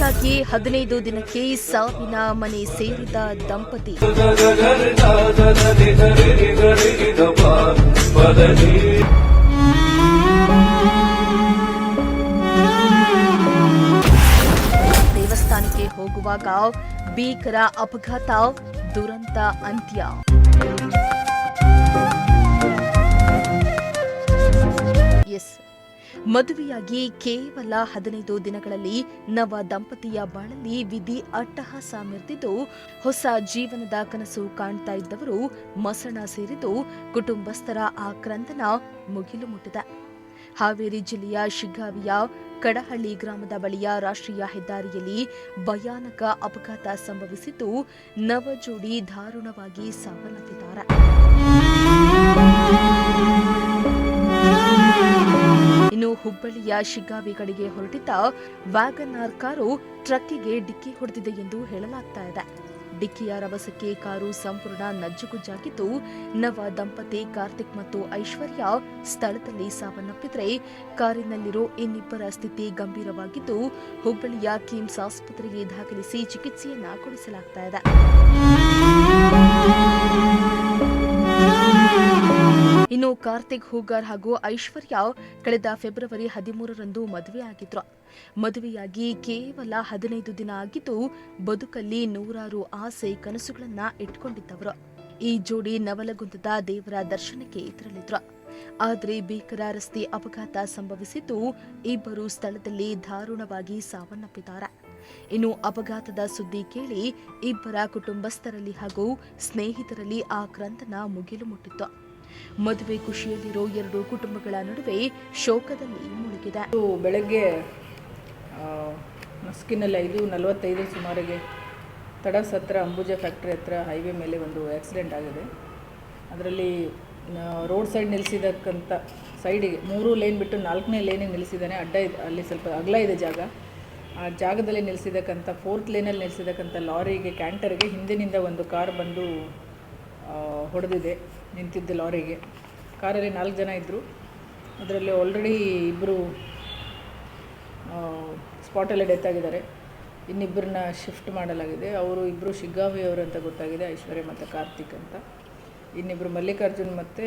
ಮದುವೆಯಾಗಿ 15 ದಿನಕ್ಕೆ ಸಾವಿನ ಮನೆ ಸೇರಿದ ದಂಪತಿ. ದೇವಸ್ಥಾನಕ್ಕೆ ಹೋಗುವಾಗ ಭೀಕರ ಅಪಘಾತ, ದುರಂತ ಅಂತ್ಯ. ಮದುವೆಯಾಗಿ ಕೇವಲ 15 ದಿನಗಳಲ್ಲಿ ನವ ದಂಪತಿಯ ಬಾಳಲ್ಲಿ ವಿಧಿ ಅಟ್ಟಹಾಸ ಮೆರೆದಿದ್ದು, ಹೊಸ ಜೀವನದ ಕನಸು ಕಾಣ್ತಾ ಇದ್ದವರು ಮಸಣ ಸೇರಿದ್ದು ಕುಟುಂಬಸ್ಥರ ಆಕ್ರಂದನ ಮುಗಿಲು ಮುಟ್ಟಿದೆ. ಹಾವೇರಿ ಜಿಲ್ಲೆಯ ಶಿಗ್ಗಾವಿಯ ಕಡಹಳ್ಳಿ ಗ್ರಾಮದ ಬಳಿಯ ರಾಷ್ಟ್ರೀಯ ಹೆದ್ದಾರಿಯಲ್ಲಿ ಭಯಾನಕ ಅಪಘಾತ ಸಂಭವಿಸಿದ್ದು, ನವ ಜೋಡಿ ದಾರುಣವಾಗಿ ಸಾವನ್ನಪ್ಪಿದ್ದಾರೆ. ಇನ್ನು ಹುಬ್ಬಳ್ಳಿಯ ಶಿಗ್ಗಾವಿ ಕಡೆಗೆ ಹೊರಟಿದ್ದ ವ್ಯಾಗನಾರ್ ಕಾರು ಟ್ರಕ್ಕಿಗೆ ಡಿಕ್ಕಿ ಹೊಡೆದಿದೆ ಎಂದು ಹೇಳಲಾಗ್ತಾ ಇದೆ. ಡಿಕ್ಕಿಯ ರಭಸಕ್ಕೆ ಕಾರು ಸಂಪೂರ್ಣ ನಜ್ಜುಗುಜ್ಜಾಗಿದ್ದು, ನವ ದಂಪತಿ ಕಾರ್ತಿಕ್ ಮತ್ತು ಐಶ್ವರ್ಯ ಸ್ಥಳದಲ್ಲಿ ಸಾವನ್ನಪ್ಪಿದ್ರೆ, ಕಾರಿನಲ್ಲಿರೋ ಇನ್ನಿಬ್ಬರ ಸ್ಥಿತಿ ಗಂಭೀರವಾಗಿದ್ದು, ಹುಬ್ಬಳ್ಳಿಯ ಕಿಮ್ಸ್ ಆಸ್ಪತ್ರೆಗೆ ದಾಖಲಿಸಿ ಚಿಕಿತ್ಸೆಯನ್ನ ಕೊಡಿಸಲಾಗ್ತಾ ಇದೆ. ಇನ್ನು ಕಾರ್ತಿಕ್ ಹೂಗಾರ್ ಹಾಗೂ ಐಶ್ವರ್ಯ ಕಳೆದ ಫೆಬ್ರವರಿ 13ರಂದು ಮದುವೆಯಾಗಿದ್ರು. ಮದುವೆಯಾಗಿ ಕೇವಲ 15 ದಿನ ಆಗಿದ್ದು, ಬದುಕಲ್ಲಿ ನೂರಾರು ಆಸೆ ಕನಸುಗಳನ್ನ ಇಟ್ಕೊಂಡಿದ್ದವರು. ಈ ಜೋಡಿ ನವಲಗುಂದದ ದೇವರ ದರ್ಶನಕ್ಕೆ ತೆರಳಿದ್ರು. ಆದರೆ ಭೀಕರ ರಸ್ತೆ ಅಪಘಾತ ಸಂಭವಿಸಿದ್ದು, ಇಬ್ಬರು ಸ್ಥಳದಲ್ಲಿ ದಾರುಣವಾಗಿ ಸಾವನ್ನಪ್ಪಿದ್ದಾರೆ. ಇನ್ನು ಅಪಘಾತದ ಸುದ್ದಿ ಕೇಳಿ ಇಬ್ಬರ ಕುಟುಂಬಸ್ಥರಲ್ಲಿ ಹಾಗೂ ಸ್ನೇಹಿತರಲ್ಲಿ ಆಕ್ರಂದನ ಮುಗಿಲು ಮುಟ್ಟಿತ್ತು. ಮದುವೆ ಖುಷಿಯಲ್ಲಿರೋ ಎರಡು ಕುಟುಂಬಗಳ ನಡುವೆ ಶೋಕದಲ್ಲಿ ಮುಳುಗಿದೆ. ಬೆಳಗ್ಗೆ ನಸ್ಕಿನಲ್ಲಿ 5:45 ಸುಮಾರಿಗೆ ತಡಸ್ ಹತ್ರ ಅಂಬುಜಾ ಫ್ಯಾಕ್ಟ್ರಿ ಹತ್ರ ಹೈವೇ ಮೇಲೆ ಒಂದು ಆಕ್ಸಿಡೆಂಟ್ ಆಗಿದೆ. ಅದರಲ್ಲಿ ರೋಡ್ ಸೈಡ್ ನಿಲ್ಲಿಸಿದಕ್ಕಂಥ ಸೈಡಿಗೆ 3 ಲೇನ್ ಬಿಟ್ಟು 4ನೇ ಲೇನಿಗೆ ನಿಲ್ಲಿಸಿದ್ದಾನೆ. ಅಡ್ಡ ಇದೆ, ಅಲ್ಲಿ ಸ್ವಲ್ಪ ಅಗಲ ಇದೆ ಜಾಗ. ಆ ಜಾಗದಲ್ಲಿ ನಿಲ್ಲಿಸಿದಕ್ಕಂಥ 4th ಲೇನಲ್ಲಿ ನಿಲ್ಲಿಸಿದಕ್ಕಂಥ ಲಾರಿಗೆ, ಕ್ಯಾಂಟರ್ಗೆ ಹಿಂದಿನಿಂದ ಒಂದು ಕಾರ್ ಬಂದು ಹೊಡೆದಿದೆ ನಿಂತಿದ್ದ ಲಾರಿಗೆ. ಕಾರಲ್ಲಿ 4 ಜನ ಇದ್ದರು. ಅದರಲ್ಲಿ ಆಲ್ರೆಡಿ ಇಬ್ಬರು ಸ್ಪಾಟಲ್ಲೇ ಡೆತ್ ಆಗಿದ್ದಾರೆ. ಇನ್ನಿಬ್ಬರನ್ನ ಶಿಫ್ಟ್ ಮಾಡಲಾಗಿದೆ. ಅವರು ಇಬ್ಬರು ಶಿಗ್ಗಾವಿಯವರು ಅಂತ ಗೊತ್ತಾಗಿದೆ, ಐಶ್ವರ್ಯ ಮತ್ತು ಕಾರ್ತಿಕ್ ಅಂತ. ಇನ್ನಿಬ್ಬರು ಮಲ್ಲಿಕಾರ್ಜುನ್ ಮತ್ತು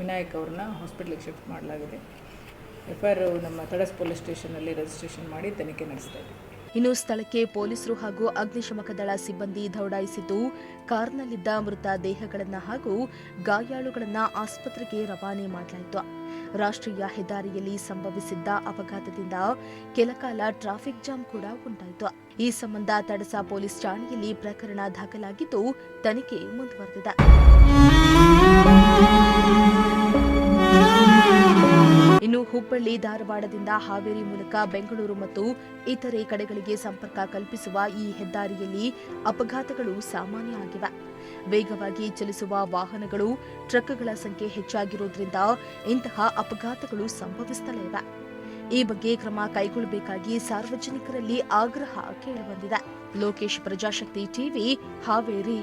ವಿನಾಯಕ್ ಅವ್ರನ್ನ ಹಾಸ್ಪಿಟ್ಲಿಗೆ ಶಿಫ್ಟ್ ಮಾಡಲಾಗಿದೆ. FIR ನಮ್ಮ ತಡಸ್ ಪೊಲೀಸ್ ಸ್ಟೇಷನಲ್ಲಿ ರಿಜಿಸ್ಟ್ರೇಷನ್ ಮಾಡಿ ತನಿಖೆ ನಡೆಸ್ತಾ ಇದೆ. ಇನ್ನು ಸ್ಥಳಕ್ಕೆ ಪೊಲೀಸರು ಹಾಗೂ ಅಗ್ನಿಶಾಮಕ ದಳ ಸಿಬ್ಬಂದಿ ದೌಡಾಯಿಸಿದ್ದು, ಕಾರ್ನಲ್ಲಿದ್ದ ಮೃತ ದೇಹಗಳನ್ನು ಹಾಗೂ ಗಾಯಾಳುಗಳನ್ನು ಆಸ್ಪತ್ರೆಗೆ ರವಾನೆ ಮಾಡಲಾಯಿತು. ರಾಷ್ಟ್ರೀಯ ಹೆದ್ದಾರಿಯಲ್ಲಿ ಸಂಭವಿಸಿದ್ದ ಅಪಘಾತದಿಂದ ಕೆಲಕಾಲ ಟ್ರಾಫಿಕ್ ಜಾಮ್ ಕೂಡ ಉಂಟಾಯಿತು. ಈ ಸಂಬಂಧ ತಡಸ ಪೊಲೀಸ್ ಠಾಣೆಯಲ್ಲಿ ಪ್ರಕರಣ ದಾಖಲಾಗಿದ್ದು, ತನಿಖೆ ಮುಂದುವರೆದಿದೆ. ಇನ್ನು ಹುಬ್ಬಳ್ಳಿ, ಧಾರವಾಡದಿಂದ ಹಾವೇರಿ ಮೂಲಕ ಬೆಂಗಳೂರು ಮತ್ತು ಇತರೆ ಕಡೆಗಳಿಗೆ ಸಂಪರ್ಕ ಕಲ್ಪಿಸುವ ಈ ಹೆದ್ದಾರಿಯಲ್ಲಿ ಅಪಘಾತಗಳು ಸಾಮಾನ್ಯ ಆಗಿವೆ. ವೇಗವಾಗಿ ಚಲಿಸುವ ವಾಹನಗಳು, ಟ್ರಕ್ಗಳ ಸಂಖ್ಯೆ ಹೆಚ್ಚಾಗಿರುವುದರಿಂದ ಇಂತಹ ಅಪಘಾತಗಳು ಸಂಭವಿಸುತ್ತಲೇ ಇವೆ. ಈ ಬಗ್ಗೆ ಕ್ರಮ ಕೈಗೊಳ್ಳಬೇಕಾಗಿ ಸಾರ್ವಜನಿಕರಲ್ಲಿ ಆಗ್ರಹ ಕೇಳಿಬಂದಿದೆ. ಲೋಕೇಶ್, ಪ್ರಜಾಶಕ್ತಿ ಟಿವಿ, ಹಾವೇರಿ.